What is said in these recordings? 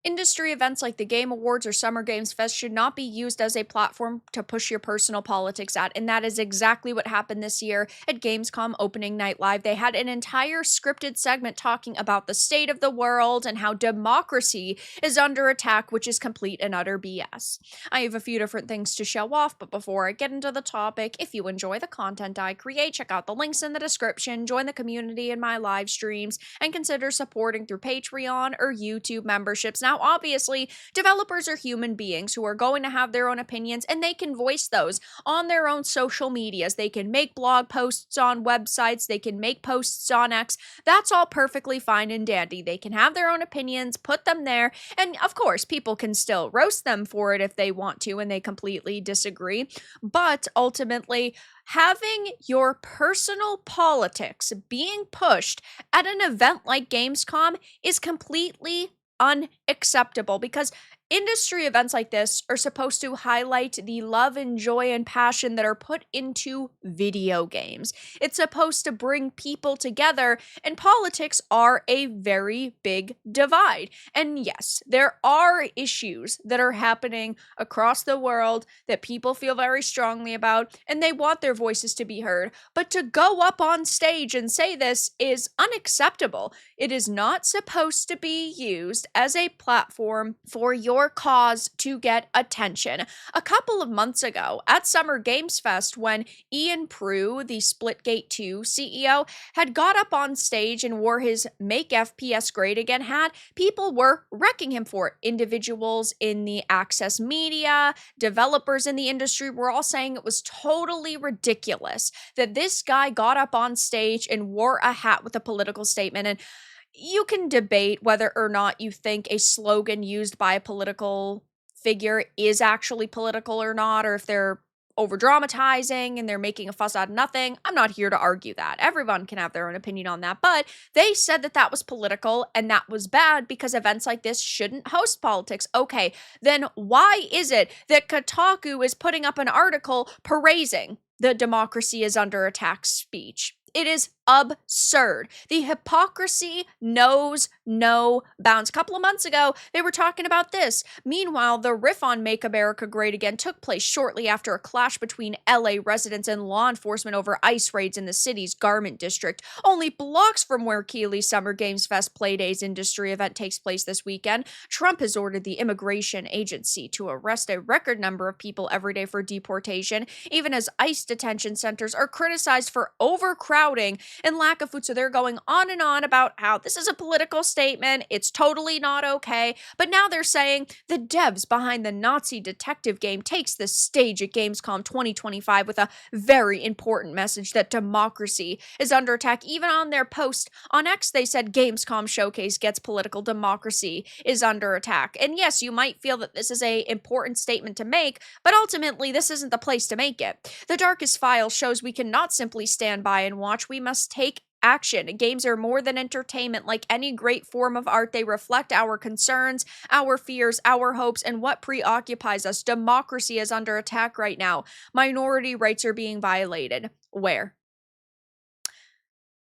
Industry events like the Game Awards or Summer Games Fest should not be used as a platform to push your personal politics at. And that is exactly what happened this year at Gamescom opening night live. They had an entire scripted segment talking about the state of the world and how democracy is under attack, which is complete and utter BS. I have a few different things to show off, but before I get into the topic, if you enjoy the content I create, check out the links in the description, join the community in my live streams, and consider supporting through Patreon or YouTube memberships. Now, obviously, developers are human beings who are going to have their own opinions, and they can voice those on their own social medias. They can make blog posts on websites, they can make posts on X. That's all perfectly fine and dandy. They can have their own opinions, put them there, and of course, people can still roast them for it if they want to and they completely disagree. But ultimately, having your personal politics being pushed at an event like Gamescom is completely unacceptable, because industry events like this are supposed to highlight the love and joy and passion that are put into video games. It's supposed to bring people together, and politics are a very big divide. And yes, there are issues that are happening across the world that people feel very strongly about, and they want their voices to be heard. But to go up on stage and say this is unacceptable. It is not supposed to be used as a platform for your cause to get attention. A couple of months ago at Summer Games Fest, when Ian Prue, the Splitgate 2 CEO, had got up on stage and wore his Make FPS Great Again hat, people were wrecking him for it. Individuals in the access media, developers in the industry were all saying it was totally ridiculous that this guy got up on stage and wore a hat with a political statement. And you can debate whether or not you think a slogan used by a political figure is actually political or not, or if they're over dramatizing and they're making a fuss out of nothing. I'm not here to argue that. Everyone can have their own opinion on that. But they said that that was political and that was bad because events like this shouldn't host politics. Okay, then why is it that Kotaku is putting up an article praising the democracy is under attack speech? It is absurd. The hypocrisy knows no bounds. A couple of months ago, they were talking about this. Meanwhile, the riff on Make America Great Again took place shortly after a clash between LA residents and law enforcement over ICE raids in the city's garment district, only blocks from where Keeley's Summer Games Fest Playdays industry event takes place this weekend. Trump has ordered the immigration agency to arrest a record number of people every day for deportation, even as ICE detention centers are criticized for overcrowding and lack of food. So they're going on and on about how this is a political statement, it's totally not okay. But now they're saying the devs behind the Nazi detective game takes the stage at Gamescom 2025 with a very important message that democracy is under attack. Even on their post on X, they said Gamescom Showcase gets political, democracy is under attack. And yes, you might feel that this is a important statement to make, but ultimately this isn't the place to make it. The Darkest File shows we cannot simply stand by and watch. We must take action. Games are more than entertainment. Like any great form of art, they reflect our concerns, our fears, our hopes, and what preoccupies us. Democracy is under attack right now. Minority rights are being violated. Where?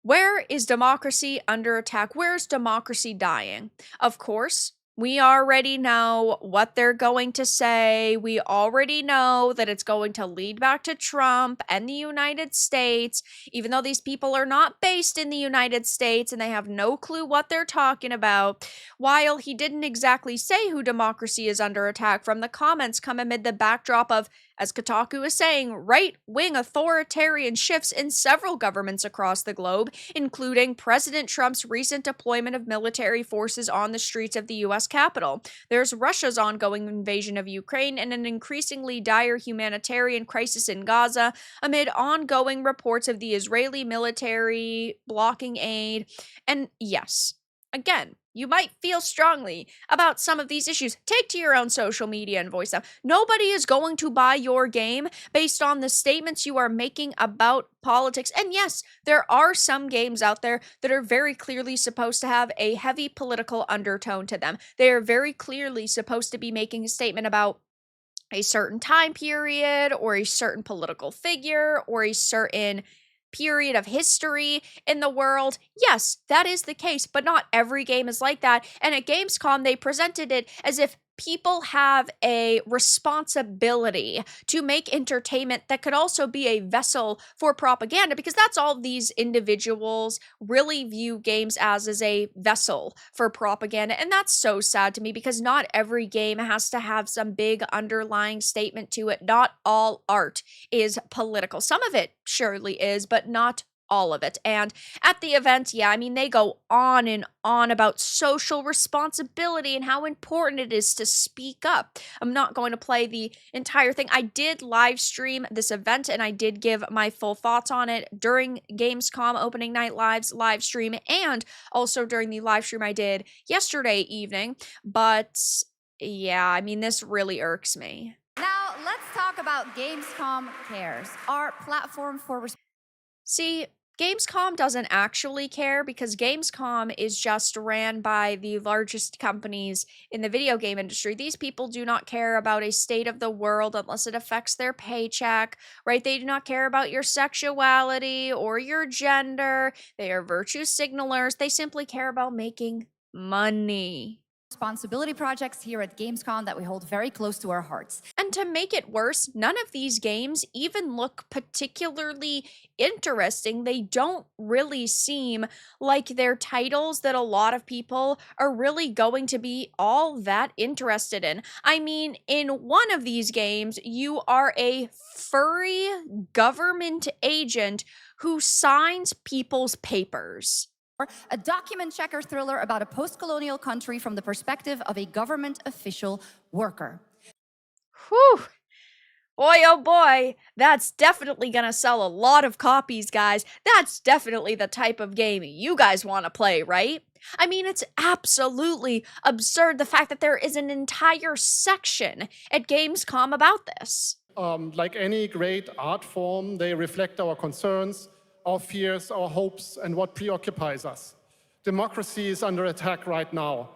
Where is democracy under attack? Where is democracy dying? Of course, we already know what they're going to say. We already know that it's going to lead back to Trump and the United States, even though these people are not based in the United States and they have no clue what they're talking about. While he didn't exactly say who democracy is under attack from, the comments come amid the backdrop of, as Kotaku is saying, right-wing authoritarian shifts in several governments across the globe, including President Trump's recent deployment of military forces on the streets of the U.S. Capitol. There's Russia's ongoing invasion of Ukraine and an increasingly dire humanitarian crisis in Gaza amid ongoing reports of the Israeli military blocking aid. And yes, again, you might feel strongly about some of these issues. Take to your own social media and voice them. Nobody is going to buy your game based on the statements you are making about politics. And yes, there are some games out there that are very clearly supposed to have a heavy political undertone to them. They are very clearly supposed to be making a statement about a certain time period or a certain political figure or a certain period of history in the world. Yes, that is the case, but not every game is like that. And at Gamescom, they presented it as if people have a responsibility to make entertainment that could also be a vessel for propaganda, because that's all these individuals really view games as a vessel for propaganda. And that's so sad to me, because not every game has to have some big underlying statement to it. Not all art is political. Some of it surely is, but not all of it. And at the event, yeah, I mean, they go on and on about social responsibility and how important it is to speak up. I'm not going to play the entire thing. I did live stream this event, and I did give my full thoughts on it during Gamescom opening night live's live stream, and also during the live stream I did yesterday evening. But yeah, I mean, this really irks me. Now, let's talk about Gamescom Cares, our platform for... See, Gamescom doesn't actually care, because Gamescom is just ran by the largest companies in the video game industry. These people do not care about a state of the world unless it affects their paycheck, right? They do not care about your sexuality or your gender. They are virtue signalers. They simply care about making money. Responsibility projects here at Gamescom that we hold very close to our hearts. And to make it worse, none of these games even look particularly interesting. They don't really seem like they're titles that a lot of people are really going to be all that interested in. I mean, in one of these games, you are a furry government agent who signs people's papers. A document checker thriller about a post-colonial country from the perspective of a government official worker. Whew. Boy, oh boy, that's definitely gonna sell a lot of copies, guys. That's definitely the type of game you guys want to play, right? I mean, it's absolutely absurd, the fact that there is an entire section at Gamescom about this. Like any great art form, they reflect our concerns, our fears, our hopes, and what preoccupies us. Democracy is under attack right now.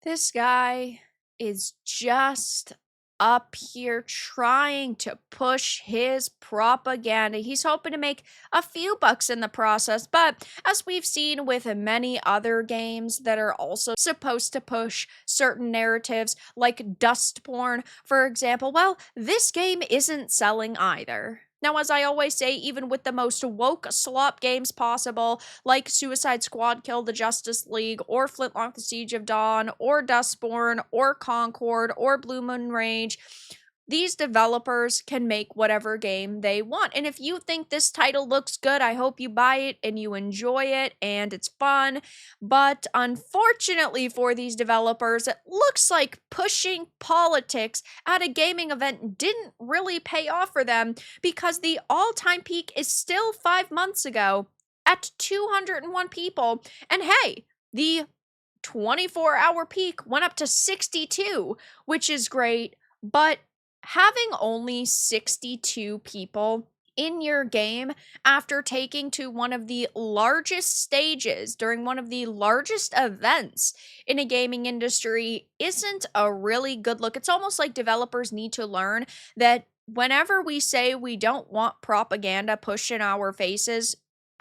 This guy is just up here trying to push his propaganda. He's hoping to make a few bucks in the process, but as we've seen with many other games that are also supposed to push certain narratives, like Dustborn, for example, well, this game isn't selling either. Now, as I always say, even with the most woke slop games possible, like Suicide Squad Kill the Justice League, or Flintlock The Siege of Dawn, or Dustborn, or Concord, or Blue Moon Rage, these developers can make whatever game they want. And if you think this title looks good, I hope you buy it and you enjoy it and it's fun. But unfortunately for these developers, it looks like pushing politics at a gaming event didn't really pay off for them, because the all-time peak is still 5 months ago at 201 people. And hey, the 24-hour peak went up to 62, which is great, but having only 62 people in your game after taking to one of the largest stages during one of the largest events in a gaming industry isn't a really good look. It's almost like developers need to learn that whenever we say we don't want propaganda pushed in our faces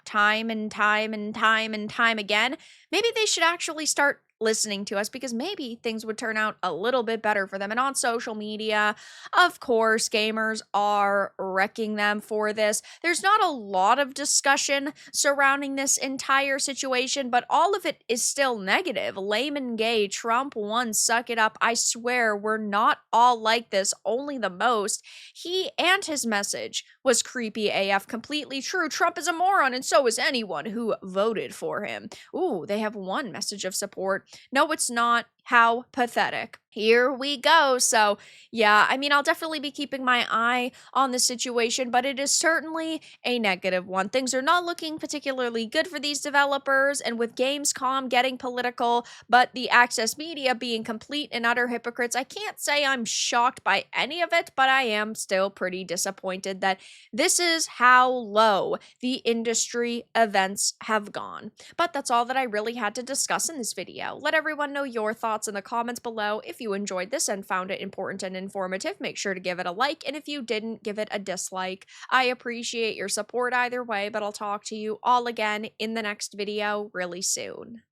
time and time and time and time again, maybe they should actually start listening to us, because maybe things would turn out a little bit better for them. And on social media, of course, gamers are wrecking them for this. There's not a lot of discussion surrounding this entire situation, but all of it is still negative. Lame and gay, Trump won, suck it up. I swear we're not all like this, only the most. He and his message was creepy AF, completely true. Trump is a moron, and so is anyone who voted for him. Ooh, they have one message of support. No, it's not. How pathetic. Here we go. So, yeah, I mean, I'll definitely be keeping my eye on the situation, but it is certainly a negative one. Things are not looking particularly good for these developers, and with Gamescom getting political, but the Access Media being complete and utter hypocrites, I can't say I'm shocked by any of it, but I am still pretty disappointed that this is how low the industry events have gone. But that's all that I really had to discuss in this video. Let everyone know your thoughts thoughts in the comments below. If you enjoyed this and found it important and informative, make sure to give it a like, and if you didn't, give it a dislike. I appreciate your support either way, but I'll talk to you all again in the next video really soon.